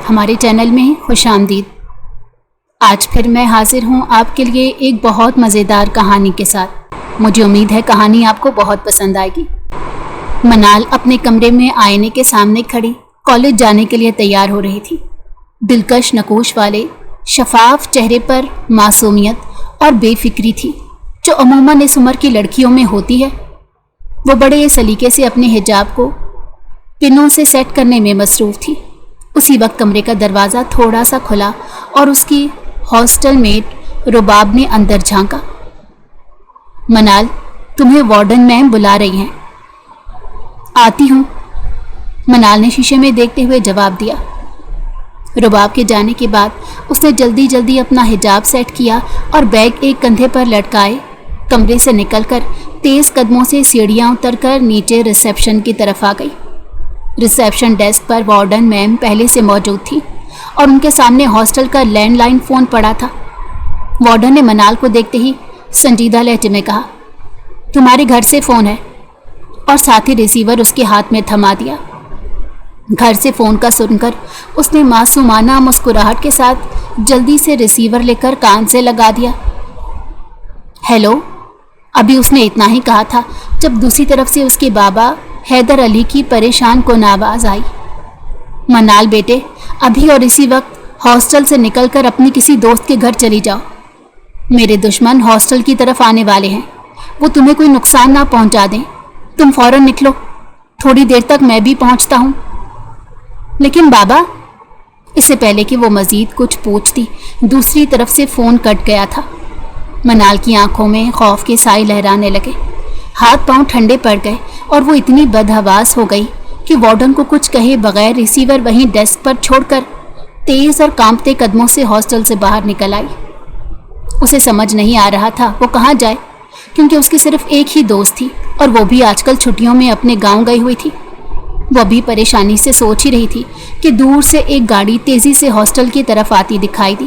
ہمارے چینل میں خوش آمدید۔ آج پھر میں حاضر ہوں آپ کے لیے ایک بہت مزیدار کہانی کے ساتھ۔ مجھے امید ہے کہانی آپ کو بہت پسند آئے گی۔ منال اپنے کمرے میں آئینے کے سامنے کھڑی کالج جانے کے لیے تیار ہو رہی تھی۔ دلکش نقوش والے شفاف چہرے پر معصومیت اور بے فکری تھی جو عموماً اس عمر کی لڑکیوں میں ہوتی ہے۔ وہ بڑے سلیقے سے اپنے حجاب کو پنوں سے سیٹ کرنے میں مصروف تھی۔ اسی وقت کمرے کا دروازہ تھوڑا سا کھلا اور اس کی ہاسٹل میٹ رباب نے اندر جھانکا۔ منال، تمہیں وارڈن میم بلا رہی ہیں۔ آتی ہوں، منال نے شیشے میں دیکھتے ہوئے جواب دیا۔ رباب کے جانے کے بعد اس نے جلدی جلدی اپنا حجاب سیٹ کیا اور بیگ ایک کندھے پر لٹکائے کمرے سے نکل کر تیز قدموں سے سیڑھیاں اتر کر نیچے ریسیپشن کی طرف آ گئی۔ ریسیپشن ڈیسک پر وارڈن میم پہلے سے موجود تھی اور ان کے سامنے ہاسٹل کا لینڈ لائن فون پڑا تھا۔ وارڈن نے منال کو دیکھتے ہی سنجیدہ لہجے میں کہا، تمہارے گھر سے فون ہے، اور ساتھ ہی ریسیور اس کے ہاتھ میں تھما دیا۔ گھر سے فون کا سن کر اس نے معصومانہ مسکراہٹ کے ساتھ جلدی سے ریسیور لے کر کان سے لگا دیا۔ ہیلو، ابھی اس نے اتنا ہی کہا تھا جب دوسری طرف سے اس کے بابا حیدر علی کی پریشان کن آواز آئی، منال بیٹے، ابھی اور اسی وقت ہاسٹل سے نکل کر اپنی کسی دوست کے گھر چلی جاؤ۔ میرے دشمن ہاسٹل کی طرف آنے والے ہیں، وہ تمہیں کوئی نقصان نہ پہنچا دیں۔ تم فوراً نکلو، تھوڑی دیر تک میں بھی پہنچتا ہوں۔ لیکن بابا، اس سے پہلے کہ وہ مزید کچھ پوچھتی دوسری طرف سے فون کٹ گیا تھا۔ منال کی آنکھوں میں خوف کے سائے لہرانے لگے، ہاتھ پاؤں ٹھنڈے پڑ گئے اور وہ اتنی بدحواس ہو گئی کہ وارڈن کو کچھ کہے بغیر ریسیور وہیں ڈیسک پر چھوڑ کر تیز اور کانپتے قدموں سے ہاسٹل سے باہر نکل آئی۔ اسے سمجھ نہیں آ رہا تھا وہ کہاں جائے، کیونکہ اس کی صرف ایک ہی دوست تھی اور وہ بھی آج کل چھٹیوں میں اپنے گاؤں گئی ہوئی تھی۔ وہ بھی پریشانی سے سوچ ہی رہی تھی کہ دور سے ایک گاڑی تیزی سے ہاسٹل کی طرف آتی دکھائی دی۔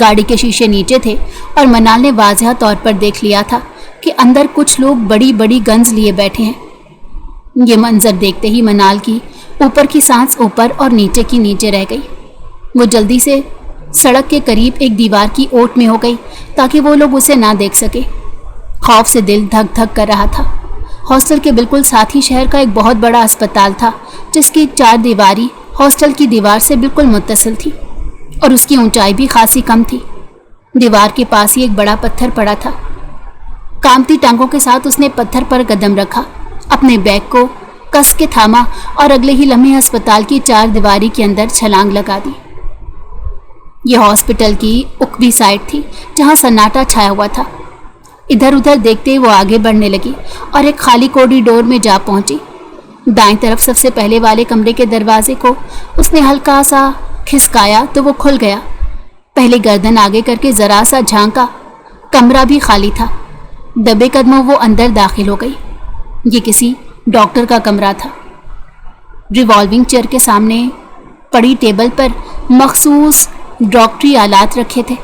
گاڑی کے شیشے نیچے تھے اور منال نے واضح طور پر دیکھ لیا تھا کہ اندر کچھ لوگ بڑی بڑی گنز لیے بیٹھے ہیں۔ یہ منظر دیکھتے ہی منال کی اوپر کی سانس اوپر اور نیچے کی نیچے رہ گئی۔ وہ جلدی سے سڑک کے قریب ایک دیوار کی اوٹ میں ہو گئی تاکہ وہ لوگ اسے نہ دیکھ سکے۔ خوف سے دل دھک دھک کر رہا تھا۔ ہاسٹل کے بالکل ساتھ ہی شہر کا ایک بہت بڑا اسپتال تھا جس کی چار دیواری ہاسٹل کی دیوار سے بالکل متصل تھی اور اس کی اونچائی بھی خاصی کم تھی۔ دیوار کے پاس ہی ایک بڑا پتھر پڑا تھا۔ کامتی ٹانگوں کے ساتھ اس نے پتھر پر قدم رکھا، اپنے بیگ کو کس کے تھاما اور اگلے ہی لمحے اسپتال کی چار دیواری کے اندر چھلانگ لگا دی۔ یہ ہاسپٹل کی اکوی سائٹ تھی جہاں سناٹا چھایا ہوا تھا۔ ادھر ادھر دیکھتے وہ آگے بڑھنے لگی اور ایک خالی کوریڈور میں جا پہنچی۔ دائیں طرف سب سے پہلے والے کمرے کے دروازے کو اس نے ہلکا سا کھسکایا تو وہ کھل گیا۔ پہلے گردن آگے کر کے ذرا سا جھانکا، کمرہ بھی خالی تھا۔ دبے قدموں وہ اندر داخل ہو گئی۔ یہ کسی ڈاکٹر کا کمرہ تھا۔ ریوالونگ چیئر کے سامنے پڑی ٹیبل پر مخصوص ڈاکٹری آلات رکھے تھے۔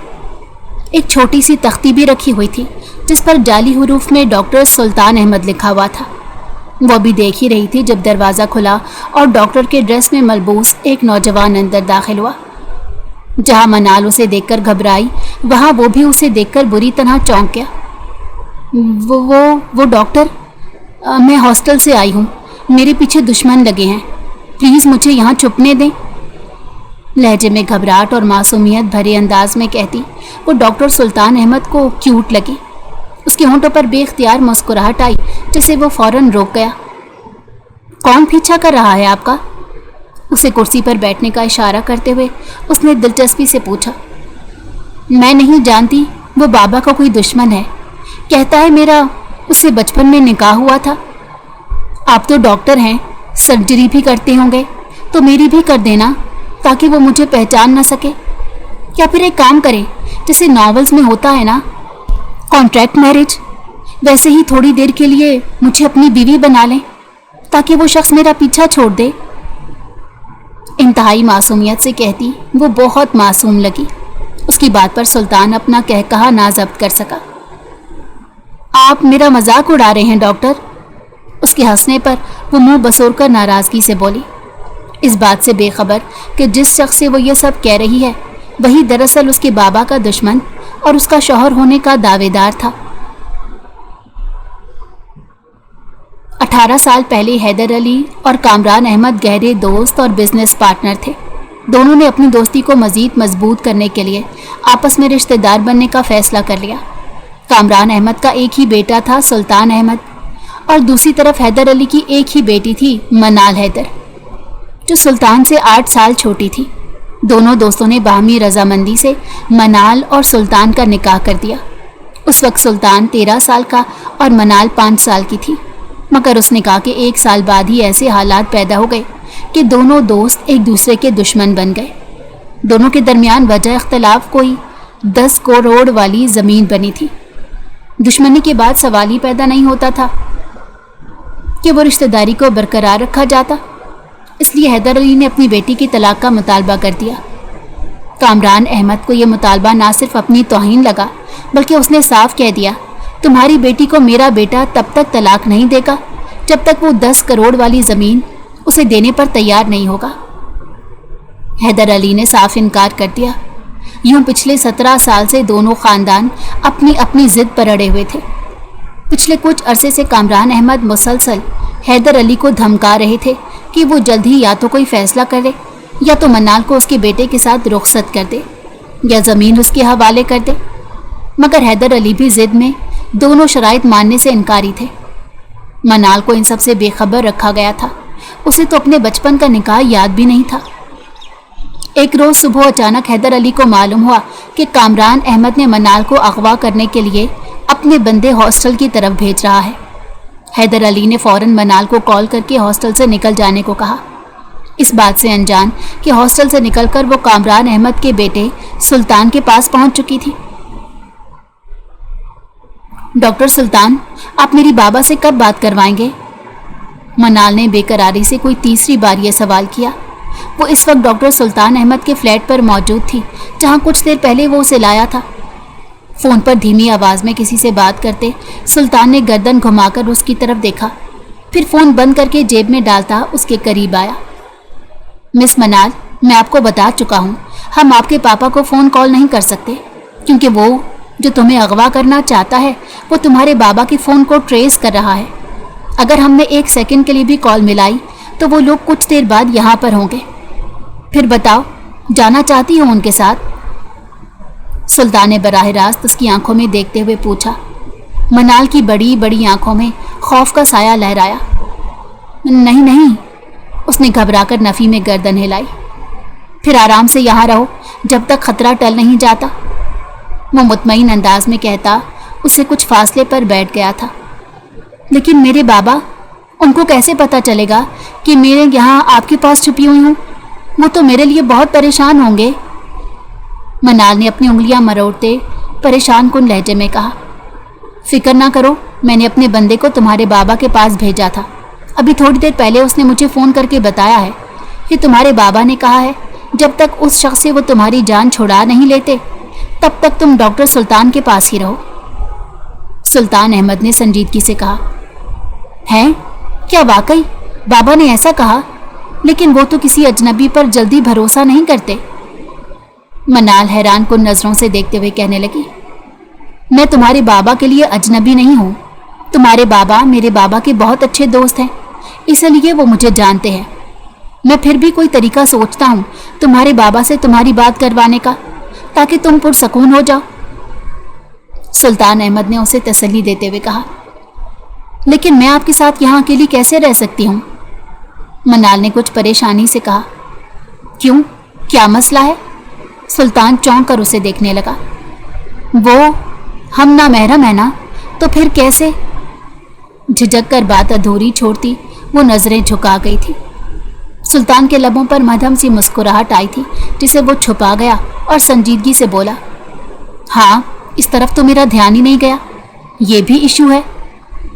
ایک چھوٹی سی تختی بھی رکھی ہوئی تھی جس پر جعلی حروف میں ڈاکٹر سلطان احمد لکھا ہوا تھا۔ وہ بھی دیکھ ہی رہی تھی جب دروازہ کھلا اور ڈاکٹر کے ڈریس میں ملبوس ایک نوجوان اندر داخل ہوا۔ جہاں منال اسے دیکھ کر گھبرائی، وہاں وہ بھی اسے دیکھ کر بری طرح چونک گیا۔ وہ ڈاکٹر، میں ہاسٹل سے آئی ہوں، میرے پیچھے دشمن لگے ہیں، پلیز مجھے یہاں چھپنے دیں، لہجے میں گھبراہٹ اور معصومیت بھرے انداز میں کہتی وہ ڈاکٹر سلطان احمد کو کیوٹ لگی۔ اس کے ہونٹوں پر بے اختیار مسکراہٹ آئی جسے وہ فوراً روک گیا۔ کون پیچھا کر رہا ہے آپ کا؟ اسے کرسی پر بیٹھنے کا اشارہ کرتے ہوئے اس نے دلچسپی سے پوچھا۔ میں نہیں جانتی، وہ بابا کا کوئی دشمن ہے، کہتا ہے میرا اس سے بچپن میں نکاح ہوا تھا۔ آپ تو ڈاکٹر ہیں، سرجری بھی کرتے ہوں گے، تو میری بھی کر دینا تاکہ وہ مجھے پہچان نہ سکے۔ یا پھر ایک کام کرے جیسے ناولز میں ہوتا ہے نا، کانٹریکٹ میرج، ویسے ہی تھوڑی دیر کے لیے مجھے اپنی بیوی بنا لیں تاکہ وہ شخص میرا پیچھا چھوڑ دے۔ انتہائی معصومیت سے کہتی وہ بہت معصوم لگی۔ اس کی بات پر سلطان اپنا کہا نہ ضبط کر سکا۔ آپ میرا مذاق اڑا رہے ہیں ڈاکٹر؟ اس کے ہنسنے پر وہ منہ بسور کر ناراضگی سے بولی۔ اس بات سے بے خبر کہ جس شخص سے وہ یہ سب کہہ رہی ہے وہی دراصل اس کے بابا کا دشمن اور اس کا شوہر ہونے کا دعوے دار تھا۔ 18 سال پہلے حیدر علی اور کامران احمد گہرے دوست اور بزنس پارٹنر تھے۔ دونوں نے اپنی دوستی کو مزید مضبوط کرنے کے لیے آپس میں رشتہ دار بننے کا فیصلہ کر لیا۔ کامران احمد کا ایک ہی بیٹا تھا سلطان احمد، اور دوسری طرف حیدر علی کی ایک ہی بیٹی تھی منال حیدر، جو سلطان سے 8 سال چھوٹی تھی۔ دونوں دوستوں نے باہمی رضامندی سے منال اور سلطان کا نکاح کر دیا۔ اس وقت سلطان 13 سال کا اور منال 5 سال کی تھی، مگر اس نکاح کے 1 سال بعد ہی ایسے حالات پیدا ہو گئے کہ دونوں دوست ایک دوسرے کے دشمن بن گئے۔ دونوں کے درمیان وجہ اختلاف کوئی 10 کروڑ والی زمین بنی تھی۔ دشمنی کے بعد سوال ہی پیدا نہیں ہوتا تھا کہ وہ رشتہ داری کو برقرار رکھا جاتا، اس لیے حیدر علی نے اپنی بیٹی کی طلاق کا مطالبہ کر دیا۔ کامران احمد کو یہ مطالبہ نہ صرف اپنی توہین لگا بلکہ اس نے صاف کہہ دیا، تمہاری بیٹی کو میرا بیٹا تب تک طلاق نہیں دے گا جب تک وہ 10 کروڑ والی زمین اسے دینے پر تیار نہیں ہوگا۔ حیدر علی نے صاف انکار کر دیا۔ یوں پچھلے 17 سال سے دونوں خاندان اپنی اپنی ضد پر اڑے ہوئے تھے۔ پچھلے کچھ عرصے سے کامران احمد مسلسل حیدر علی کو دھمکا رہے تھے کہ وہ جلد ہی یا تو کوئی فیصلہ کرے یا تو منال کو اس کے بیٹے کے ساتھ رخصت کر دے یا زمین اس کے حوالے کر دے، مگر حیدر علی بھی ضد میں دونوں شرائط ماننے سے انکاری تھے۔ منال کو ان سب سے بے خبر رکھا گیا تھا، اسے تو اپنے بچپن کا نکاح یاد بھی نہیں تھا۔ ایک روز صبح اچانک حیدر علی کو معلوم ہوا کہ کامران احمد نے منال کو اغوا کرنے کے لیے اپنے بندے ہاسٹل کی طرف بھیج رہا ہے۔ حیدر علی نے فوراً منال کو کال کر کے ہاسٹل سے نکل جانے کو کہا، اس بات سے انجان کہ ہاسٹل سے نکل کر وہ کامران احمد کے بیٹے سلطان کے پاس پہنچ چکی تھی۔ ڈاکٹر سلطان، آپ میری بابا سے کب بات کروائیں گے؟ منال نے بے قراری سے کوئی تیسری بار یہ سوال کیا۔ وہ اس وقت ڈاکٹر سلطان احمد کے فلیٹ پر موجود تھی جہاں کچھ دیر پہلے وہ اسے لایا تھا۔ فون پر دھیمی آواز میں کسی سے بات کرتے سلطان نے گردن گھما کر اس کی طرف دیکھا، پھر فون بند کر کے جیب میں ڈالتا اس کے قریب آیا۔ مس منال، میں آپ کو بتا چکا ہوں، ہم آپ کے پاپا کو فون کال نہیں کر سکتے کیونکہ وہ جو تمہیں اغوا کرنا چاہتا ہے وہ تمہارے بابا کے فون کو ٹریس کر رہا ہے۔ اگر ہم نے 1 سیکنڈ کے لیے بھی کال ملائی تو وہ لوگ کچھ دیر بعد یہاں پر ہوں گے۔ پھر بتاؤ، جانا چاہتی ہوں ان کے ساتھ؟ سلطان نے براہ راست اس کی آنکھوں میں دیکھتے ہوئے پوچھا۔ منال کی بڑی بڑی آنکھوں میں خوف کا سایہ لہرایا۔ نہیں نہیں، اس نے گھبرا کر نفی میں گردن ہلائی۔ پھر آرام سے یہاں رہو جب تک خطرہ ٹل نہیں جاتا، وہ مطمئن انداز میں کہتا اسے کچھ فاصلے پر بیٹھ گیا تھا۔ لیکن میرے بابا، ان کو کیسے پتہ چلے گا کہ میرے یہاں آپ کے پاس چھپی ہوئی ہوں؟ وہ تو میرے لیے بہت پریشان ہوں گے۔ منال نے اپنی انگلیاں مروڑتے پریشان کن لہجے میں کہا، فکر نہ کرو، میں نے اپنے بندے کو تمہارے بابا کے پاس بھیجا تھا۔ ابھی تھوڑی دیر پہلے اس نے مجھے فون کر کے بتایا ہے کہ تمہارے بابا نے کہا ہے جب تک اس شخص سے وہ تمہاری جان چھڑا نہیں لیتے تب تک تم ڈاکٹر سلطان کے پاس ہی رہو۔ سلطان احمد نے سنجیدگی سے کہا، ہیں؟ کیا واقعی بابا نے ایسا کہا؟ لیکن وہ تو کسی اجنبی پر جلدی بھروسہ نہیں کرتے۔ منال حیران کن نظروں سے دیکھتے ہوئے کہنے لگی، میں تمہارے بابا کے لیے اجنبی نہیں ہوں۔ تمہارے بابا میرے بابا کے بہت اچھے دوست ہیں، اس لیے وہ مجھے جانتے ہیں۔ میں پھر بھی کوئی طریقہ سوچتا ہوں تمہارے بابا سے تمہاری بات کروانے کا، تاکہ تم پرسکون ہو جاؤ۔ سلطان احمد نے اسے تسلی دیتے ہوئے کہا، لیکن میں آپ کے ساتھ یہاں اکیلی کیسے رہ سکتی ہوں؟ منال نے کچھ پریشانی سے کہا، کیوں؟ کیا مسئلہ ہے؟ سلطان چونک کر اسے دیکھنے لگا۔ وہ ہم نامحرم ہیں نا، تو پھر کیسے؟ جھجک کر بات ادھوری چھوڑتی وہ نظریں جھکا گئی تھی۔ سلطان کے لبوں پر مدھم سی مسکراہٹ آئی تھی جسے وہ چھپا گیا اور سنجیدگی سے بولا، ہاں، اس طرف تو میرا دھیان ہی نہیں گیا، یہ بھی ایشو ہے،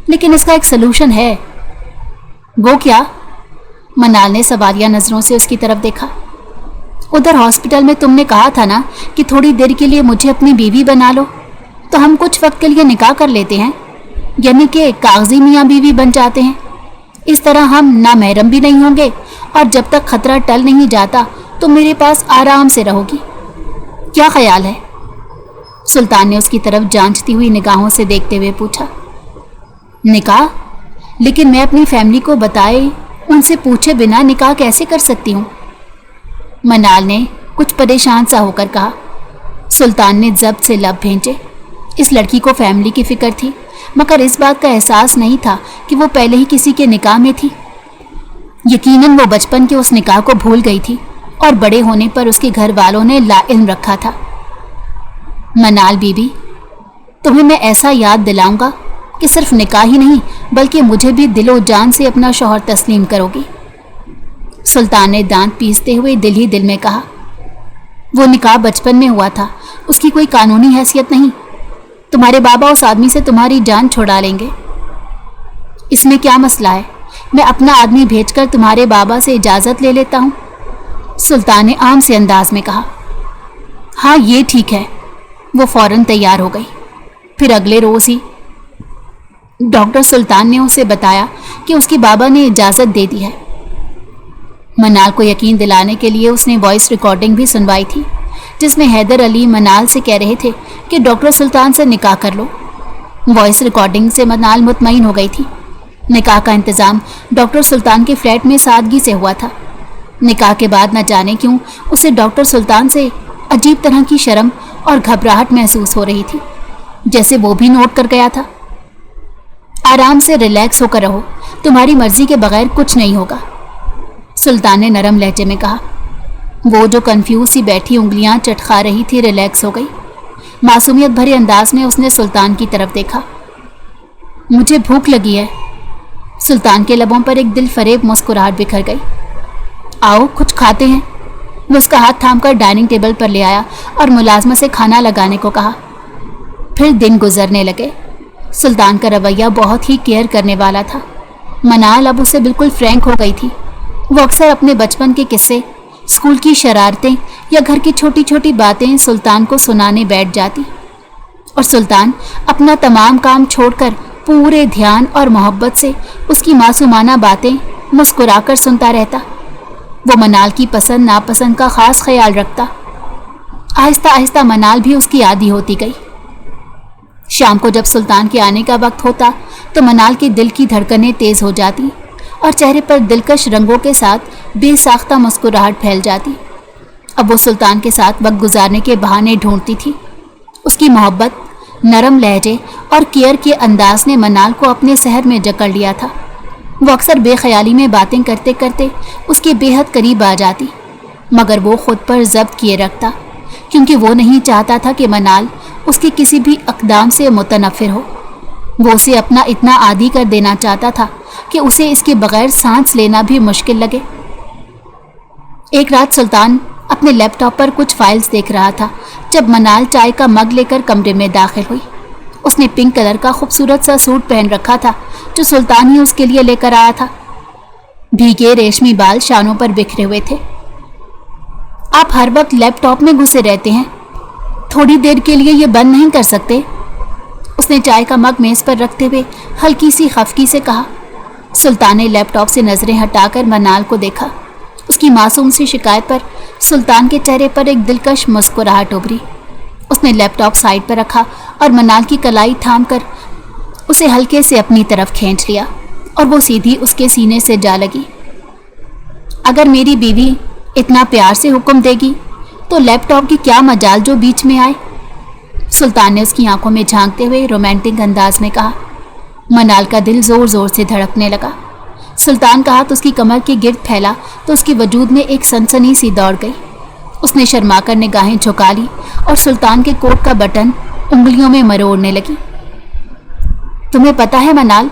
لیکن اس کا ایک سلوشن ہے۔ وہ کیا؟ منال نے سوالیہ نظروں سے اس کی طرف دیکھا۔ ادھر ہاسپٹل میں تم نے کہا تھا نا کہ تھوڑی دیر کے لیے مجھے اپنی بیوی بنا لو، تو ہم کچھ وقت کے لیے نکاح کر لیتے ہیں، یعنی کہ کاغذی میاں بیوی بن جاتے ہیں۔ اس طرح ہم نامحرم بھی نہیں ہوں گے اور جب تک خطرہ ٹل نہیں جاتا تو میرے پاس آرام سے رہو گی. کیا خیال ہے؟ سلطان نے اس کی طرف جانچتی ہوئی نگاہوں سے دیکھتے ہوئے پوچھا. نکاح؟ لیکن میں اپنی فیملی کو بتائے ان سے پوچھے بنا نکاح کیسے کر سکتی ہوں؟ منال نے کچھ پریشان سا ہو کر کہا. سلطان نے ضبط سے لب بھینچے. اس لڑکی کو فیملی کی فکر تھی، مگر اس بات کا احساس نہیں تھا کہ وہ پہلے ہی کسی کے نکاح میں تھی. یقیناً وہ بچپن کے اس نکاح کو بھول گئی تھی اور بڑے ہونے پر اس کے گھر والوں نے لا علم رکھا تھا. منال بی بی، تمہیں میں ایسا یاد دلاؤں گا کہ صرف نکاح ہی نہیں بلکہ مجھے بھی دل و جان سے اپنا شوہر تسلیم کرو گی. سلطان نے دانت پیستے ہوئے دل ہی دل میں کہا. وہ نکاح بچپن میں ہوا تھا، اس کی کوئی قانونی حیثیت نہیں. تمہارے بابا اس آدمی سے تمہاری جان چھڑا لیں گے. اس میں کیا مسئلہ ہے؟ میں اپنا آدمی بھیج کر تمہارے بابا سے اجازت لے لیتا ہوں. سلطان نے عام سے انداز میں کہا. ہاں یہ ٹھیک ہے. وہ فوراً تیار ہو گئی. پھر اگلے روز ہی ڈاکٹر سلطان نے اسے بتایا کہ اس کے بابا نے اجازت دے دی ہے. منال کو یقین دلانے کے لیے اس نے وائس ریکارڈنگ بھی سنوائی تھی، جس میں حیدر علی منال سے کہہ رہے تھے کہ ڈاکٹر سلطان سے نکاح کر لو. وائس ریکارڈنگ سے منال مطمئن ہو گئی تھی. نکاح کا انتظام ڈاکٹر سلطان کے فلیٹ میں سادگی سے ہوا تھا. نکاح کے بعد نہ جانے کیوں اسے ڈاکٹر سلطان سے عجیب طرح کی شرم اور گھبراہٹ محسوس ہو رہی تھی، جیسے وہ بھی نوٹ کر گیا تھا. آرام سے ریلیکس ہو کر رہو، تمہاری مرضی کے بغیر کچھ نہیں ہوگا، سلطان نے نرم لہجے میں کہا. وہ جو کنفیوز سی بیٹھی انگلیاں چٹکا رہی تھی ریلیکس ہو گئی. معصومیت بھرے انداز میں اس نے سلطان کی طرف دیکھا. مجھے بھوک لگی ہے. سلطان کے لبوں پر ایک دل فریب مسکراہٹ بکھر گئی. آؤ کچھ کھاتے ہیں. وہ اس کا ہاتھ تھام کر ڈائننگ ٹیبل پر لے آیا اور ملازمہ سے کھانا لگانے کو کہا. پھر دن گزرنے لگے. سلطان کا رویہ بہت ہی کیئر کرنے والا تھا. منال اب اسے بالکل فرینک ہو گئی تھی. وہ اکثر اپنے بچپن کے قصے، اسکول کی شرارتیں یا گھر کی چھوٹی چھوٹی باتیں سلطان کو سنانے بیٹھ جاتی، اور سلطان اپنا تمام کام چھوڑ کر پورے دھیان اور محبت سے اس کی معصومانہ باتیں مسکرا کر سنتا رہتا. وہ منال کی پسند ناپسند کا خاص خیال رکھتا. آہستہ آہستہ منال بھی اس کی عادی ہوتی گئی. شام کو جب سلطان کے آنے کا وقت ہوتا تو منال کے دل کی دھڑکنیں تیز ہو جاتی اور چہرے پر دلکش رنگوں کے ساتھ بے ساختہ مسکراہٹ پھیل جاتی. اب وہ سلطان کے ساتھ وقت گزارنے کے بہانے ڈھونڈتی تھی. اس کی محبت، نرم لہجے اور کیئر کے انداز نے منال کو اپنے سحر میں جکڑ لیا تھا. وہ اکثر بے خیالی میں باتیں کرتے کرتے اس کے بے حد قریب آ جاتی، مگر وہ خود پر ضبط کیے رکھتا، کیونکہ وہ نہیں چاہتا تھا کہ منال اس کے کسی بھی اقدام سے متنفر ہو. وہ اسے اپنا اتنا عادی کر دینا چاہتا تھا کہ اسے اس کے بغیر سانس لینا بھی مشکل لگے. ایک رات سلطان اپنے لیپ ٹاپ پر کچھ فائلز دیکھ رہا تھا جب منال چائے کا مگ لے کر کمرے میں داخل ہوئی. اس نے پنک کلر کا خوبصورت سا سوٹ پہن رکھا تھا جو سلطان ہی اس کے لیے لے کر آیا تھا. بھیگے ریشمی بال شانوں پر بکھرے ہوئے تھے. آپ ہر وقت لیپ ٹاپ میں گھسے رہتے ہیں، تھوڑی دیر کے لیے یہ بند نہیں کر سکتے؟ اس نے چائے کا مگ میز پر رکھتے ہوئے ہلکی سی خفگی سے کہا. سلطان نے لیپ ٹاپ سے نظریں ہٹا کر منال کو دیکھا. اس کی معصوم سی شکایت پر سلطان کے چہرے پر ایک دلکش مسکراہٹ ابھری. اس نے لیپ ٹاپ سائڈ پر رکھا اور منال کی کلائی تھام کر اسے ہلکے سے اپنی طرف کھینچ لیا اور وہ سیدھی اس کے سینے سے جا لگی. اگر میری بیوی اتنا پیار سے حکم دے گی تو لیپ ٹاپ کی کیا مجال جو بیچ میں آئے؟ سلطان نے اس کی آنکھوں میں جھانکتے ہوئے رومانٹک انداز میں کہا. منال کا دل زور زور سے دھڑکنے لگا. سلطان کا ہاتھ اس کی کمر کے گرد پھیلا تو اس کے وجود میں ایک سنسنی سی دوڑ گئی. اس نے شرما کر نگاہیں جھکا لی اور سلطان کے کوٹ کا بٹن انگلیوں میں مروڑنے لگی. تمہیں پتا ہے منال،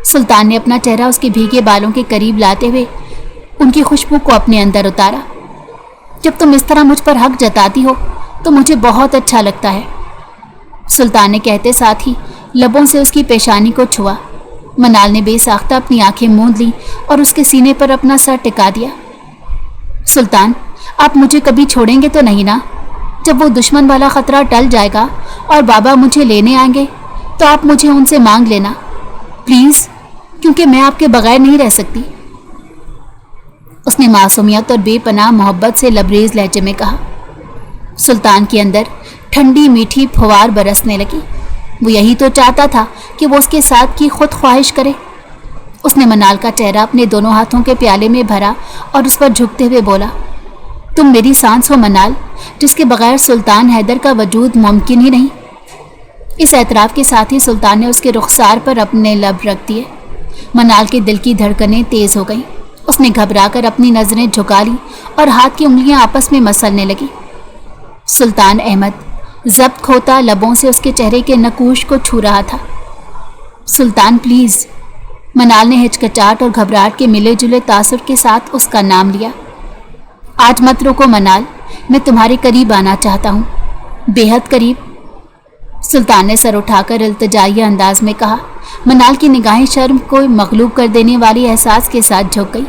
سلطان نے اپنا چہرہ اس کے بھیگے بالوں کے قریب لاتے ہوئے ان کی خوشبو کو اپنے اندر اتارا، جب تم اس طرح مجھ پر حق جتاتی ہو تو مجھے بہت اچھا لگتا ہے. سلطان نے کہتے ساتھ ہی لبوں سے اس کی پیشانی کو چھوا. منال نے بے ساختہ اپنی آنکھیں موند لی اور اس کے سینے پر اپنا سر ٹکا دیا. سلطان، آپ مجھے کبھی چھوڑیں گے تو نہیں نا؟ جب وہ دشمن والا خطرہ ٹل جائے گا اور بابا مجھے لینے آئیں گے تو آپ مجھے ان سے مانگ لینا پلیز، کیونکہ میں آپ کے بغیر نہیں رہ سکتی. اس نے معصومیت اور بے پناہ محبت سے لبریز لہجے میں کہا۔ سلطان کے اندر ٹھنڈی میٹھی پھوار برسنے لگی۔ وہ یہی تو چاہتا تھا کہ وہ اس کے ساتھ کی خود خواہش کرے۔ اس نے منال کا چہرہ اپنے دونوں ہاتھوں کے پیالے میں بھرا اور اس پر جھکتے ہوئے بولا، تم میری سانس ہو منال، جس کے بغیر سلطان حیدر کا وجود ممکن ہی نہیں۔ اس اعتراف کے ساتھ ہی سلطان نے اس کے رخسار پر اپنے لب رکھ دیے۔ منال کے دل کی دھڑکنیں تیز ہو گئیں۔ اس نے گھبرا کر اپنی نظریں جھکا لی اور ہاتھ کی انگلیاں آپس میں مسلنے لگی۔ سلطان احمد ضبط کھوتا لبوں سے اس کے چہرے کے نقوش کو چھو رہا تھا۔ سلطان پلیز، منال نے ہچکچاہٹ اور گھبراہٹ کے ملے جلے تاثر کے ساتھ اس کا نام لیا۔ آج مت روکو منال، میں تمہارے قریب آنا چاہتا ہوں، بے حد قریب۔ سلطان نے سر اٹھا کر التجائیہ انداز میں کہا۔ منال کی نگاہیں شرم کو مغلوب کر دینے والی احساس کے ساتھ جھک گئی۔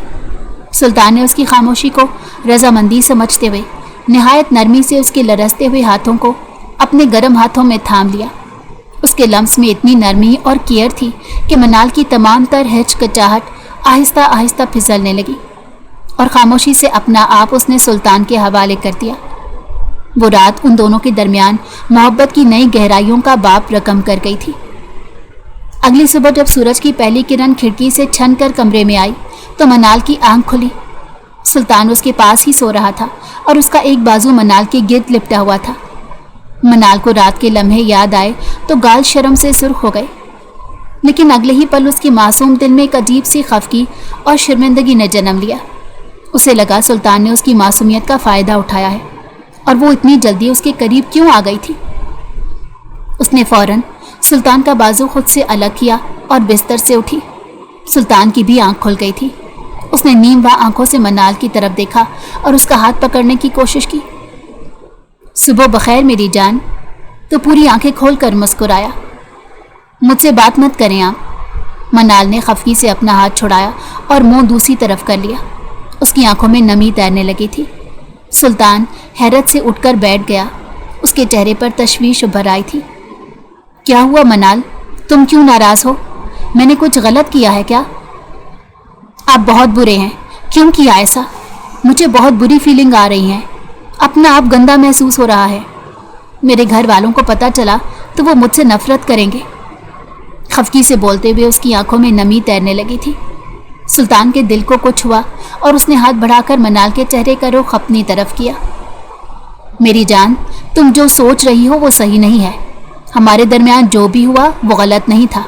سلطان نے اس کی خاموشی کو رضامندی سمجھتے ہوئے نہایت نرمی سے اس کے لرزتے ہوئے ہاتھوں کو اپنے گرم ہاتھوں میں تھام لیا۔ اس کے لمس میں اتنی نرمی اور کیئر تھی کہ منال کی تمام تر ہچکچاہٹ آہستہ آہستہ پھسلنے لگی اور خاموشی سے اپنا آپ اس نے سلطان کے حوالے کر دیا۔ وہ رات ان دونوں کے درمیان محبت کی نئی گہرائیوں کا باب رقم کر گئی تھی۔ اگلی صبح جب سورج کی پہلی کرن کھڑکی سے چھن کر کمرے میں آئی تو منال کی آنکھ کھلی۔ سلطان اس کے پاس ہی سو رہا تھا اور اس کا ایک بازو منال کے گرد لپٹا ہوا تھا۔ منال کو رات کے لمحے یاد آئے تو گال شرم سے سرخ ہو گئے، لیکن اگلے ہی پل اس کے معصوم دل میں ایک عجیب سی خفگی اور شرمندگی نے جنم لیا۔ اسے لگا سلطان نے اس کی معصومیت کا فائدہ اٹھایا ہے اور وہ اتنی جلدی اس کے قریب کیوں آ گئی تھی۔ اس نے فوراً سلطان کا بازو خود سے الگ کیا اور بستر سے اٹھی۔ سلطان کی بھی آنکھ کھل گئی تھی۔ اس نے نیم واں آنکھوں سے منال کی طرف دیکھا اور اس کا ہاتھ پکڑنے کی کوشش کی۔ صبح بخیر میری جان، تو پوری آنکھیں کھول کر مسکرایا۔ مجھ سے بات مت کریں آپ۔ منال نے خفگی سے اپنا ہاتھ چھڑایا اور منہ دوسری طرف کر لیا۔ اس کی آنکھوں میں نمی تیرنے لگی تھی۔ سلطان حیرت سے اٹھ کر بیٹھ گیا۔ اس کے چہرے پر تشویش ابھر آئی تھی۔ کیا ہوا منال؟ تم کیوں ناراض ہو؟ میں نے کچھ غلط کیا ہے کیا؟ آپ بہت برے ہیں۔ کیوں کیا ایسا؟ مجھے بہت بری فیلنگ آ رہی ہے، اپنا آپ گندا محسوس ہو رہا ہے۔ میرے گھر والوں کو پتہ چلا تو وہ مجھ سے نفرت کریں گے۔ خفگی سے بولتے ہوئے اس کی آنکھوں میں نمی تیرنے لگی تھی۔ سلطان کے دل کو کچھ ہوا اور اس نے ہاتھ بڑھا کر منال کے چہرے کا رخ اپنی طرف کیا۔ میری جان، تم جو سوچ رہی ہو وہ صحیح نہیں ہے۔ ہمارے درمیان جو بھی ہوا وہ غلط نہیں تھا۔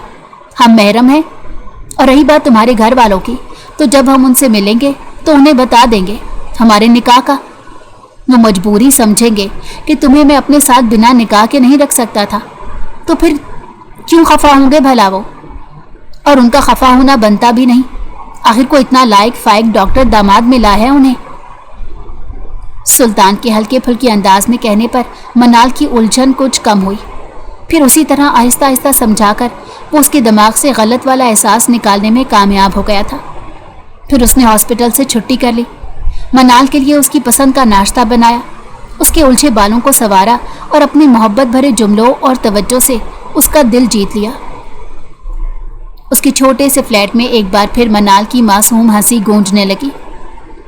ہم محرم ہیں، اور رہی بات تمہارے گھر والوں کی، تو جب ہم ان سے ملیں گے تو انہیں بتا دیں گے ہمارے نکاح کا۔ وہ مجبوری سمجھیں گے کہ تمہیں میں اپنے ساتھ بنا نکاح کے نہیں رکھ سکتا تھا، تو پھر کیوں خفا ہوں گے بھلا وہ؟ اور ان کا خفا ہونا بنتا بھی نہیں، آخر کو اتنا لائق فائق ڈاکٹر داماد ملا ہے انہیں۔ سلطان کے ہلکے پھلکے انداز میں کہنے پر منال کی الجھن کچھ کم ہوئی۔ پھر اسی طرح آہستہ آہستہ سمجھا کر وہ اس کے دماغ سے غلط والا احساس نکالنے میں کامیاب ہو گیا تھا۔ پھر اس نے ہاسپٹل سے چھٹی کر لی، منال کے لیے اس کی پسند کا ناشتہ بنایا، اس کے الجھے بالوں کو سنوارا اور اپنی محبت بھرے جملوں اور توجہ سے اس کا دل جیت لیا۔ اس کے چھوٹے سے فلیٹ میں ایک بار پھر منال کی معصوم ہنسی گونجنے لگی۔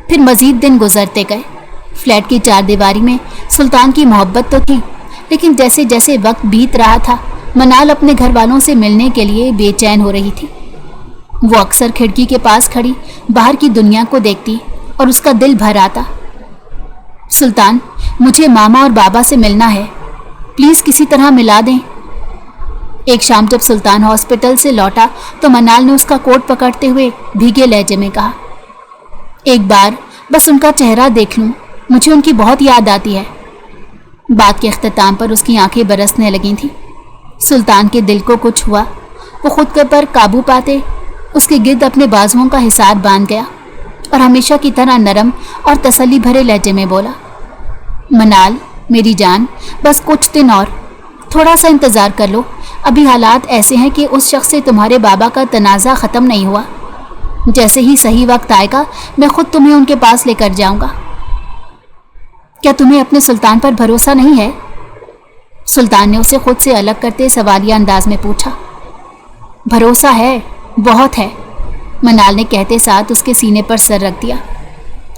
پھر مزید دن گزرتے گئے۔ فلیٹ کی چار دیواری میں سلطان کی محبت تو تھی، لیکن جیسے جیسے وقت بیت رہا تھا منال اپنے گھر والوں سے ملنے کے لیے بے چین ہو رہی تھی۔ وہ اکثر کھڑکی کے پاس کھڑی باہر کی دنیا کو دیکھتی اور اس کا دل بھر آتا۔ سلطان، مجھے ماما اور بابا سے ملنا ہے، پلیز کسی طرح ملا دیں۔ ایک شام جب سلطان ہاسپٹل سے لوٹا تو منال نے اس کا کوٹ پکڑتے ہوئے بھیگے لہجے میں کہا، ایک بار بس ان کا چہرہ دیکھ لوں، مجھے ان کی بہت یاد آتی ہے۔ بات کے اختتام پر اس کی آنکھیں برسنے لگی تھیں۔ سلطان کے دل کو کچھ ہوا۔ وہ خود پر قابو پاتے اس کے گرد اپنے بازوؤں کا حصار باندھ گیا اور ہمیشہ کی طرح نرم اور تسلی بھرے لہجے میں بولا، منال میری جان، بس کچھ دن اور تھوڑا سا انتظار کر لو۔ ابھی حالات ایسے ہیں کہ اس شخص سے تمہارے بابا کا تنازع ختم نہیں ہوا۔ جیسے ہی صحیح وقت آئے گا میں خود تمہیں ان کے پاس لے کر جاؤں گا۔ کیا تمہیں اپنے سلطان پر بھروسہ نہیں ہے؟ سلطان نے اسے خود سے الگ کرتے سوالیہ انداز میں پوچھا۔ بھروسہ ہے، بہت ہے، منال نے کہتے ساتھ اس کے سینے پر سر رکھ دیا۔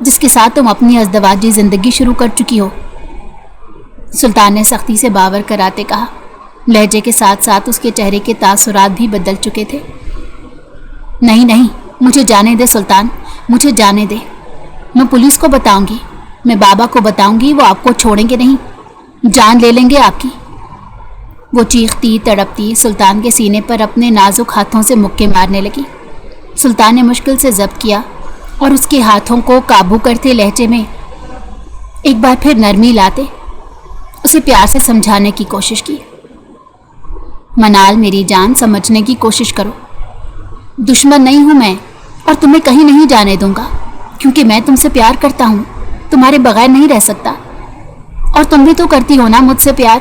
جس کے ساتھ تم اپنی ازدواجی زندگی شروع کر چکی ہو، سلطان نے سختی سے باور کراتے کہا۔ لہجے کے ساتھ ساتھ اس کے چہرے کے تاثرات بھی بدل چکے تھے۔ نہیں نہیں، مجھے جانے دے سلطان، مجھے جانے دے۔ میں پولیس کو بتاؤں گی، میں بابا کو بتاؤں گی، وہ آپ کو چھوڑیں گے نہیں، جان لے لیں گے آپ کی۔ وہ چیختی تڑپتی سلطان کے سینے پر اپنے نازک ہاتھوں سے مکے مارنے لگی۔ سلطان نے مشکل سے ضبط کیا اور اس کے ہاتھوں کو قابو کرتے لہجے میں ایک بار پھر نرمی لاتے اسے پیار سے سمجھانے کی کوشش کی۔ منال میری جان، سمجھنے کی کوشش کرو، دشمن نہیں ہوں میں اور تمہیں کہیں نہیں جانے دوں گا، کیونکہ میں تم سے پیار کرتا ہوں، تمہارے بغیر نہیں رہ سکتا، اور تم بھی تو کرتی ہو نا مجھ سے پیار،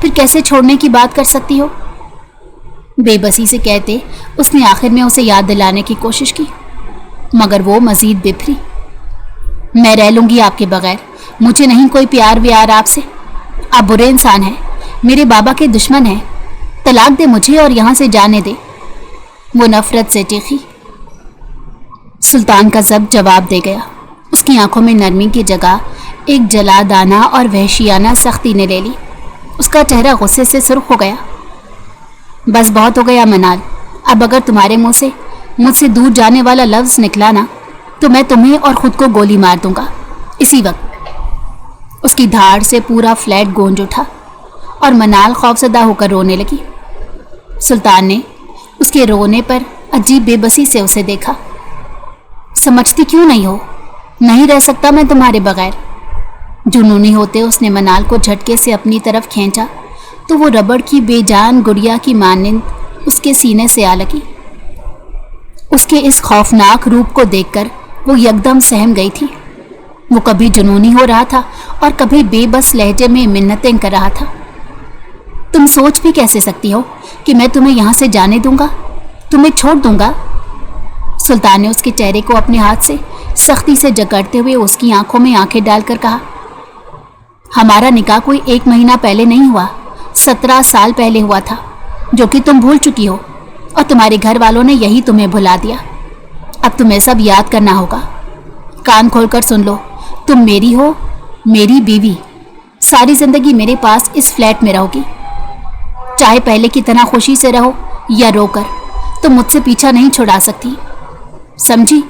پھر کیسے چھوڑنے کی بات کر سکتی ہو؟ بے بسی سے کہتے اس نے آخر میں اسے یاد دلانے کی کوشش کی، مگر وہ مزید بپھری۔ میں رہ لوں گی آپ کے بغیر، مجھے نہیں کوئی پیار ویار آپ سے، آپ برے انسان ہیں، میرے بابا کے دشمن ہیں، طلاق دے مجھے اور یہاں سے جانے دے۔ وہ نفرت سے چیخی۔ سلطان کا ضبط جواب دے گیا۔ اس کی آنکھوں میں نرمی کی جگہ ایک جلادانہ اور وحشیانہ سختی نے لے لی۔ اس کا چہرہ غصے سے سرخ ہو گیا۔ بس بہت ہو گیا منال، اب اگر تمہارے منہ سے مجھ سے دور جانے والا لفظ نکلا نا تو میں تمہیں اور خود کو گولی مار دوں گا اسی وقت۔ اس کی دھاڑ سے پورا فلیٹ گونج اٹھا اور منال خوفزدہ ہو کر رونے لگی۔ سلطان نے اس کے رونے پر عجیب بے بسی سے اسے دیکھا۔ سمجھتی کیوں نہیں ہو؟ نہیں رہ سکتا میں تمہارے بغیر۔ جنونی ہوتے اس نے منال کو جھٹکے سے اپنی طرف کھینچا تو وہ ربڑ کی بے جان گڑیا کی مانند اس کے سینے سے آ لگی۔ اس کے اس خوفناک روپ کو دیکھ کر وہ یکدم سہم گئی تھی۔ وہ کبھی جنونی ہو رہا تھا اور کبھی بے بس لہجے میں منتیں کر رہا تھا۔ تم سوچ بھی کیسے سکتی ہو کہ میں تمہیں یہاں سے جانے دوں گا، تمہیں چھوڑ دوں گا؟ سلطان نے اس کے چہرے کو اپنے ہاتھ سے سختی سے جکڑتے ہوئے اس کی آنکھوں میں آنکھیں ڈال کر کہا، ہمارا نکاح کوئی 1 مہینہ پہلے نہیں ہوا، 17 سال پہلے ہوا تھا، جو کہ تم بھول چکی ہو، اور تمہارے گھر والوں نے یہی تمہیں بھلا دیا۔ اب تمہیں سب یاد کرنا ہوگا۔ کان کھول کر سن لو، تم میری ہو، میری بیوی، ساری زندگی میرے پاس اس فلیٹ میں رہو گی، چاہے پہلے کی طرح خوشی سے رہو یا رو کر، تم مجھ سے پیچھا نہیں چھڑا سکتی، سمجھی؟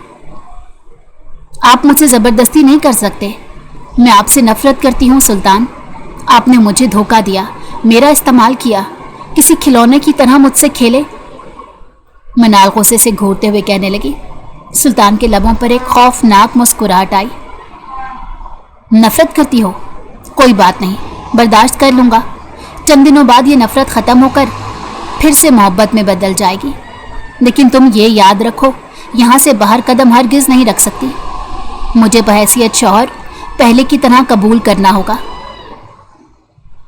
آپ مجھ سے زبردستی نہیں کر سکتے۔ میں آپ سے نفرت کرتی ہوں سلطان، آپ نے مجھے دھوکہ دیا، میرا استعمال کیا، کسی کھلونے کی طرح مجھ سے کھیلے۔ منال غصے سے گھورتے ہوئے کہنے لگی۔ سلطان کے لبوں پر ایک خوفناک مسکراہٹ آئی۔ نفرت کرتی ہو؟ کوئی بات نہیں، برداشت کر لوں گا، چند دنوں بعد یہ نفرت ختم ہو کر پھر سے محبت میں بدل جائے گی، لیکن تم یہ یاد رکھو، یہاں سے باہر قدم ہرگز نہیں رکھ سکتی، مجھے بحیثیت شوہر پہلے کی طرح قبول کرنا ہوگا۔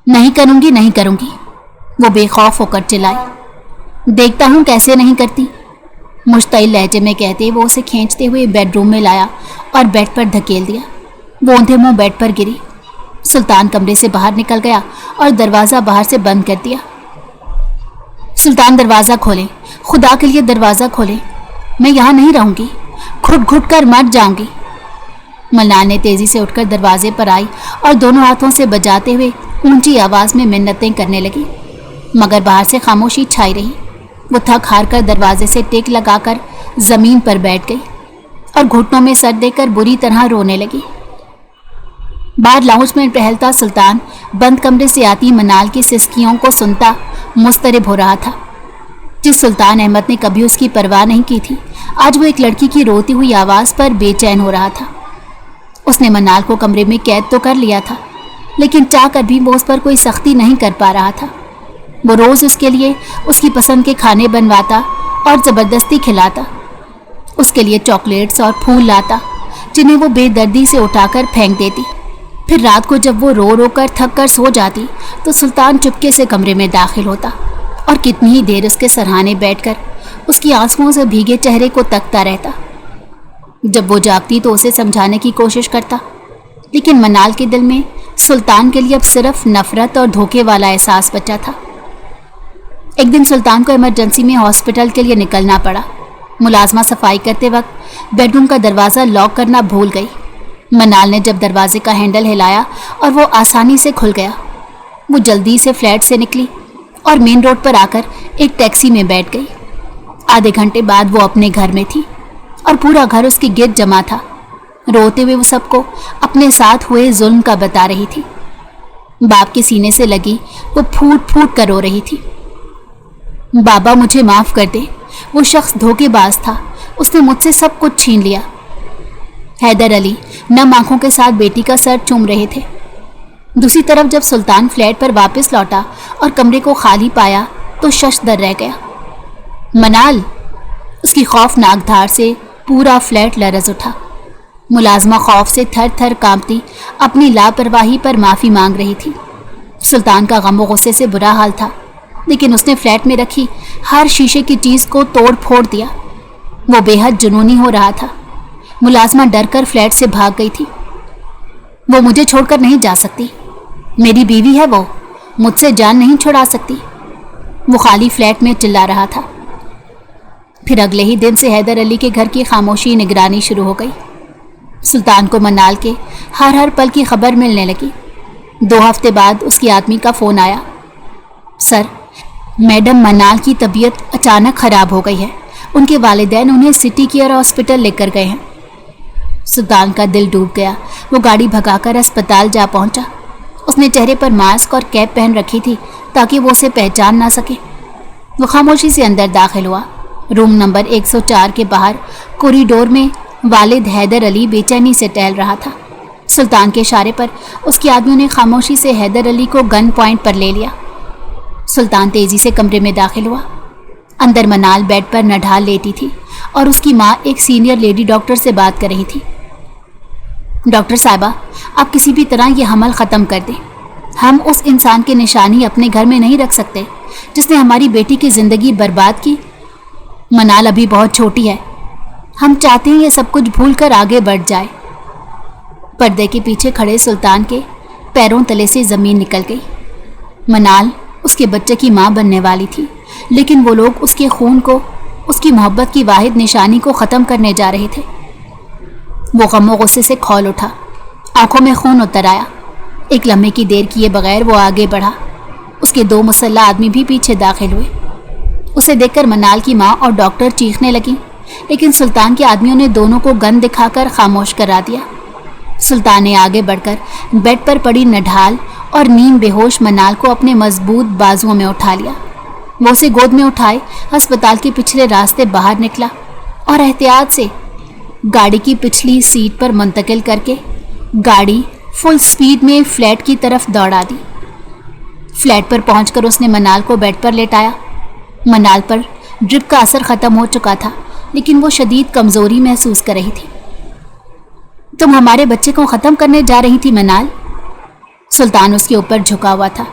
نہیں کروں گی، نہیں کروں گی، وہ بے خوف ہو کر چلائی۔ دیکھتا ہوں کیسے نہیں کرتی، مشتعل لہجے میں کہتے وہ اسے کھینچتے ہوئے بیڈ روم میں لایا اور بیڈ پر دھکیل دیا۔ وہ اوندھے منہ بیڈ پر گری۔ سلطان کمرے سے باہر نکل گیا اور دروازہ باہر سے بند کر دیا۔ سلطان دروازہ کھولیں، خدا کے لیے دروازہ کھولیں، میں یہاں نہیں رہوں گی، گھٹ گھٹ کر مر جاؤں گی۔ منال نے تیزی سے اٹھ کر دروازے پر آئی اور دونوں ہاتھوں سے بجاتے ہوئے اونچی آواز میں منتیں کرنے لگی، مگر باہر سے خاموشی چھائی رہی۔ وہ تھک ہار کر دروازے سے ٹیک لگا کر زمین پر بیٹھ گئی اور گھٹنوں میں سر دے کر بری طرح رونے لگی۔ باہر لاؤنج میں ٹہلتا سلطان بند کمرے سے آتی منال کی سسکیوں کو سنتا مضطرب ہو رہا تھا۔ جس سلطان احمد نے کبھی اس کی پرواہ نہیں کی تھی، آج وہ ایک لڑکی کی روتی ہوئی آواز پر بے چین ہو رہا تھا۔ اس نے منال کو کمرے میں قید تو کر لیا تھا، لیکن چاہ کر بھی وہ اس پر کوئی سختی نہیں کر پا رہا تھا۔ وہ روز اس کے لیے اس کی پسند کے کھانے بنواتا اور زبردستی کھلاتا، اس کے لیے چاکلیٹس اور پھول لاتا جنہیں وہ بے دردی سے اٹھا کر پھینک دیتی۔ پھر رات کو جب وہ رو رو کر تھک کر سو جاتی تو سلطان چپکے سے کمرے میں داخل ہوتا اور کتنی ہی دیر اس کے سرہانے بیٹھ کر اس کی آنسوؤں سے بھیگے چہرے کو تکتا رہتا۔ جب وہ جاگتی تو اسے سمجھانے کی کوشش کرتا، لیکن منال کے دل میں سلطان کے لیے اب صرف نفرت اور دھوکے والا احساس بچا تھا۔ ایک دن سلطان کو ایمرجنسی میں ہاسپٹل کے لیے نکلنا پڑا۔ ملازمہ صفائی کرتے وقت بیڈ روم کا دروازہ لاک کرنا بھول گئی منال نے جب دروازے کا ہینڈل ہلایا اور وہ آسانی سے کھل گیا، وہ جلدی سے فلیٹ سے نکلی اور مین روڈ پر آ کر ایک ٹیکسی میں بیٹھ گئی۔ آدھے گھنٹے بعد وہ اپنے گھر میں تھی اور پورا گھر اس کے گرد جمع تھا۔ روتے ہوئے وہ سب کو اپنے ساتھ ہوئے ظلم کا بتا رہی تھی۔ باپ کے سینے سے لگی وہ پھوٹ پھوٹ کر رو رہی تھی۔ بابا مجھے معاف کر دے، وہ شخص دھوکے باز تھا، اس نے مجھ سے سب کچھ چھین لیا۔ حیدر علی نم آنکھوں کے ساتھ بیٹی کا سر چوم رہے تھے۔ دوسری طرف جب سلطان فلیٹ پر واپس لوٹا اور کمرے کو خالی پایا تو ششدر رہ گیا۔ منال! اس کی خوفناک دھار سے پورا فلیٹ لرز اٹھا۔ ملازمہ خوف سے تھر تھر کانپتی اپنی لاپرواہی پر معافی مانگ رہی تھی۔ سلطان کا غم و غصے سے برا حال تھا، لیکن اس نے فلیٹ میں رکھی ہر شیشے کی چیز کو توڑ پھوڑ دیا۔ وہ بے حد جنونی ہو رہا تھا۔ ملازمہ ڈر کر فلیٹ سے بھاگ گئی تھی۔ وہ مجھے چھوڑ کر نہیں جا سکتی، میری بیوی ہے، وہ مجھ سے جان نہیں چھڑا سکتی، وہ خالی فلیٹ میں چلا رہا تھا۔ پھر اگلے ہی دن سے حیدر علی کے گھر کی خاموشی نگرانی شروع ہو گئی۔ سلطان کو منال کے ہر پل کی خبر ملنے لگی۔ 2 ہفتے بعد اس کے آدمی کا فون آیا۔ سر، میڈم منال کی طبیعت اچانک خراب ہو گئی ہے، ان کے والدین انہیں سٹی کیئر ہاسپٹل لے کر گئے ہیں۔ سلطان کا دل ڈوب گیا۔ وہ گاڑی بھگا کر اسپتال جا پہنچا۔ اس نے چہرے پر ماسک اور کیپ پہن رکھی تھی تاکہ وہ اسے پہچان نہ سکے۔ وہ خاموشی سے اندر داخل ہوا۔ روم نمبر 104 کے باہر کوریڈور میں والد حیدر علی بے چینی سے ٹہل رہا تھا۔ سلطان کے اشارے پر اس کے آدمیوں نے خاموشی سے حیدر علی کو گن پوائنٹ پر لے لیا۔ سلطان تیزی سے کمرے میں داخل ہوا۔ اندر منال بیڈ پر نڈھال لیٹی تھی اور اس کی ماں ایک سینئر لیڈی ڈاکٹر سے بات کر رہی تھی۔ ڈاکٹر صاحبہ، آپ کسی بھی طرح یہ حمل ختم کر دیں۔ ہم اس انسان کی نشانی اپنے گھر میں نہیں رکھ سکتے جس نے ہماری بیٹی کی زندگی برباد کی۔ منال ابھی بہت چھوٹی ہے، ہم چاہتے ہیں یہ سب کچھ بھول کر آگے بڑھ جائے۔ پردے کے پیچھے کھڑے سلطان کے پیروں تلے سے زمین نکل گئی۔ منال اس کے بچے کی ماں بننے والی تھی، لیکن وہ لوگ اس کے خون کو، اس کی محبت کی واحد نشانی کو ختم کرنے جا رہے تھے۔ وہ غم و غصے سے کھول اٹھا، آنکھوں میں خون اتر آیا۔ ایک لمحے کی دیر کیے بغیر وہ آگے بڑھا۔ اس کے 2 مسلح آدمی بھی پیچھے داخل ہوئے۔ اسے دیکھ کر منال کی ماں اور ڈاکٹر چیخنے لگی، لیکن سلطان کے آدمیوں نے دونوں کو گن دکھا کر خاموش کرا دیا۔ سلطان نے آگے بڑھ کر بیڈ پر پڑی نڈھال اور نیم بے ہوش منال کو اپنے مضبوط بازوؤں میں اٹھا لیا۔ وہ اسے گود میں اٹھائے ہسپتال کے پچھلے راستے باہر نکلا اور احتیاط سے گاڑی کی پچھلی سیٹ پر منتقل کر کے گاڑی فل سپیڈ میں فلیٹ کی طرف دوڑا دی۔ فلیٹ پر پہنچ کر اس نے منال کو بیڈ پر لیٹایا۔ منال پر ڈرپ کا اثر ختم ہو چکا تھا، لیکن وہ شدید کمزوری محسوس کر رہی تھی۔ تم ہمارے بچے کو ختم کرنے جا رہی تھی منال؟ سلطان اس کے اوپر جھکا ہوا تھا۔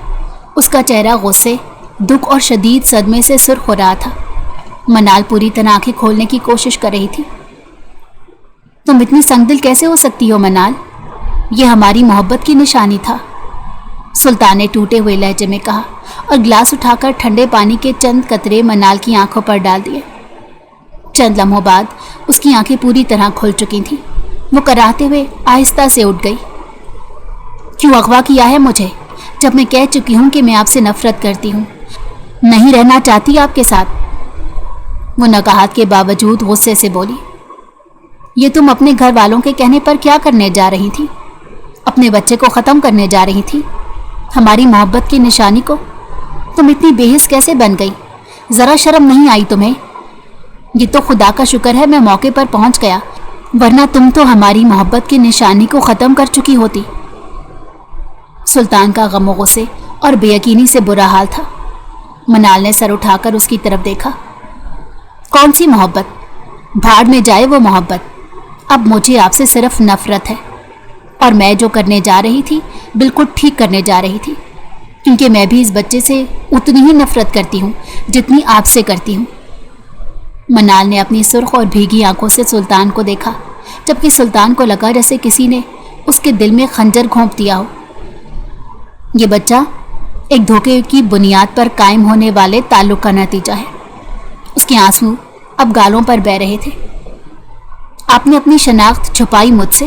اس کا چہرہ غصے، دکھ اور شدید صدمے سے سرخ ہو رہا تھا۔ منال پوری طرح آنکھیں کھولنے کی کوشش کر رہی تھی۔ تم اتنی سنگ دل کیسے ہو سکتی ہو منال؟ یہ ہماری محبت کی نشانی تھا، سلطان نے ٹوٹے ہوئے لہجے میں کہا اور گلاس اٹھا کر ٹھنڈے پانی کے چند قطرے منال کی آنکھوں پر ڈال دیے۔ چند لمحوں بعد اس کی آنکھیں پوری طرح کھل چکی تھیں۔ وہ کراہتے ہوئے آہستہ سے اٹھ گئی۔ کیوں اغوا کیا ہے مجھے، جب میں کہہ چکی ہوں کہ میں آپ سے نفرت کرتی ہوں، نہیں رہنا چاہتی آپ کے ساتھ؟ وہ نکاہت کے باوجود غصے سے بولی۔ یہ تم اپنے گھر والوں کے کہنے پر کیا کرنے جا رہی تھی؟ اپنے بچے کو ختم کرنے جا رہی تھی، ہماری محبت کی نشانی کو؟ تم اتنی بے حس کیسے بن گئی؟ ذرا شرم نہیں آئی تمہیں؟ یہ تو خدا کا شکر ہے میں موقع پر پہنچ گیا، ورنہ تم تو ہماری محبت کی نشانی کو ختم کر چکی ہوتی۔ سلطان کا غم و غصے اور بے یقینی سے برا حال تھا۔ منال نے سر اٹھا کر اس کی طرف دیکھا۔ کون سی محبت؟ بھاڑ میں جائے وہ محبت۔ اب مجھے آپ سے صرف نفرت ہے، اور میں جو کرنے جا رہی تھی بالکل ٹھیک کرنے جا رہی تھی، کیونکہ میں بھی اس بچے سے اتنی ہی نفرت کرتی ہوں جتنی آپ سے کرتی ہوں۔ منال نے اپنی سرخ اور بھیگی آنکھوں سے سلطان کو دیکھا، جبکہ سلطان کو لگا جیسے کسی نے اس کے دل میں خنجر گھونپ دیا ہو۔ یہ بچہ ایک دھوکے کی بنیاد پر قائم ہونے والے تعلق کا نتیجہ ہے۔ اس کے آنسو اب گالوں پر بہہ رہے تھے۔ آپ نے اپنی شناخت چھپائی مجھ سے،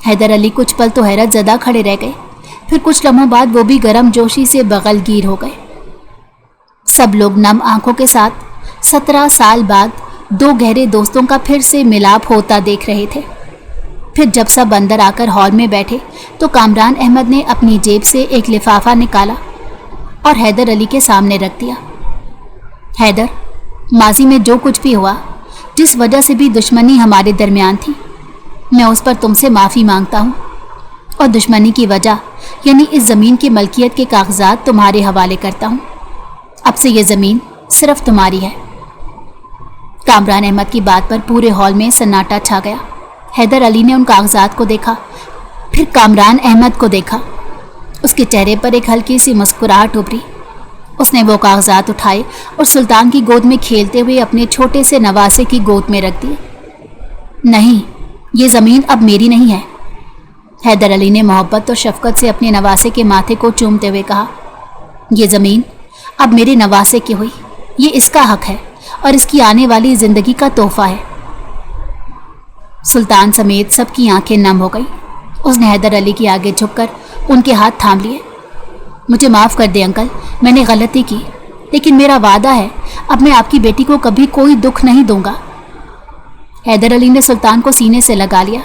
حیدر علی کچھ پل تو حیرت زدہ کھڑے رہ گئے، پھر کچھ لمحوں بعد وہ بھی گرم جوشی سے بغل گیر ہو گئے۔ سب لوگ نم آنکھوں کے ساتھ 17 سال بعد 2 گہرے دوستوں کا پھر سے ملاپ ہوتا دیکھ رہے تھے۔ پھر جب سب اندر آ کر ہال میں بیٹھے تو کامران احمد نے اپنی جیب سے ایک لفافہ نکالا اور حیدر علی کے سامنے رکھ دیا۔ حیدر، ماضی میں جو کچھ بھی ہوا، جس وجہ سے بھی دشمنی ہمارے درمیان تھی، میں اس پر تم سے معافی مانگتا ہوں، اور دشمنی کی وجہ یعنی اس زمین کی ملکیت کے کاغذات تمہارے حوالے کرتا ہوں۔ اب سے یہ زمین صرف تمہاری ہے۔ کامران احمد کی بات پر پورے ہال میں سناٹا چھا گیا۔ حیدر علی نے ان کاغذات کو دیکھا، پھر کامران احمد کو دیکھا۔ اس کے چہرے پر ایک ہلکی سی مسکراہٹ ابھری۔ اس نے وہ کاغذات اٹھائے اور سلطان کی گود میں کھیلتے ہوئے اپنے چھوٹے سے نواسے کی گود میں رکھ دیے۔ نہیں، یہ زمین اب میری نہیں ہے، حیدر علی نے محبت اور شفقت سے اپنے نواسے کے ماتھے کو چومتے ہوئے کہا۔ یہ زمین اب میرے نواسے کی ہوئی، یہ اس کا حق ہے اور اس کی آنے والی زندگی کا تحفہ ہے۔ سلطان سمیت سب کی آنکھیں نم ہو گئی۔ اس نے حیدر علی کے آگے جھک کر ان کے ہاتھ تھام لیے۔ مجھے معاف کر دیں انکل، میں نے غلطی کی، لیکن میرا وعدہ ہے اب میں آپ کی بیٹی کو کبھی کوئی دکھ نہیں دوں گا۔ حیدر علی نے سلطان کو سینے سے لگا لیا۔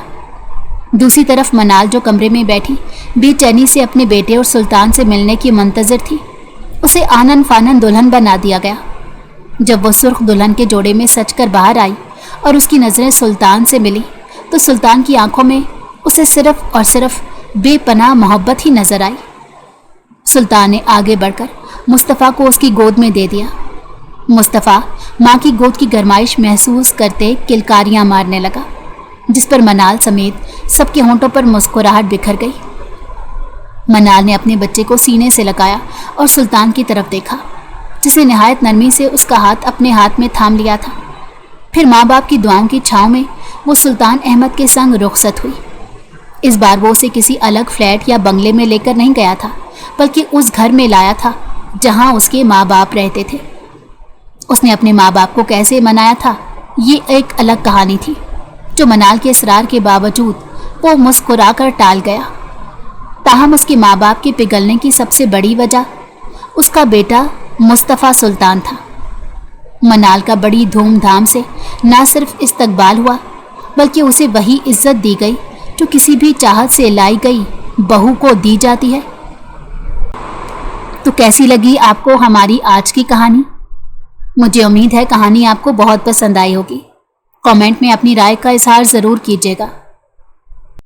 دوسری طرف منال جو کمرے میں بیٹھی بے چینی سے اپنے بیٹے اور سلطان سے ملنے کی منتظر تھی، اسے آنن فانن دلہن بنا دیا گیا۔ جب وہ سرخ دلہن کے جوڑے میں سج کر باہر آئی اور اس کی نظریں سلطان سے ملی تو سلطان کی آنکھوں میں اسے صرف اور صرف بے پناہ محبت ہی نظر آئی۔ سلطان نے آگے بڑھ کر مصطفیٰ کو اس کی گود میں دے دیا۔ مصطفیٰ ماں کی گود کی گرمائش محسوس کرتے کلکاریاں مارنے لگا، جس پر منال سمیت سب کے ہونٹوں پر مسکراہٹ بکھر گئی۔ منال نے اپنے بچے کو سینے سے لگایا اور سلطان کی طرف دیکھا، جس نے نہایت نرمی سے اس کا ہاتھ اپنے ہاتھ میں تھام لیا تھا۔ پھر ماں باپ کی دعاؤں کی چھاؤں میں وہ سلطان احمد کے سنگ رخصت ہوئی۔ اس بار وہ اسے کسی الگ فلیٹ یا بنگلے میں لے کر نہیں گیا تھا، بلکہ اس گھر میں لایا تھا جہاں اس کے ماں باپ رہتے تھے۔ اس نے اپنے ماں باپ کو کیسے منایا تھا، یہ ایک الگ کہانی تھی، جو منال کے اصرار کے باوجود وہ مسکرا کر ٹال گیا۔ تاہم اس کے ماں باپ کے پگھلنے کی سب سے بڑی وجہ اس کا بیٹا مصطفیٰ سلطان تھا۔ منال کا بڑی دھوم دھام سے نہ صرف استقبال ہوا، بلکہ اسے وہی عزت دی گئی جو کسی بھی چاہت سے لائی گئی بہو کو دی جاتی ہے۔ تو کیسی لگی آپ کو ہماری آج کی کہانی؟ مجھے امید ہے کہانی آپ کو بہت پسند آئی ہوگی۔ کامنٹ میں اپنی رائے کا اظہار ضرور کیجیے گا۔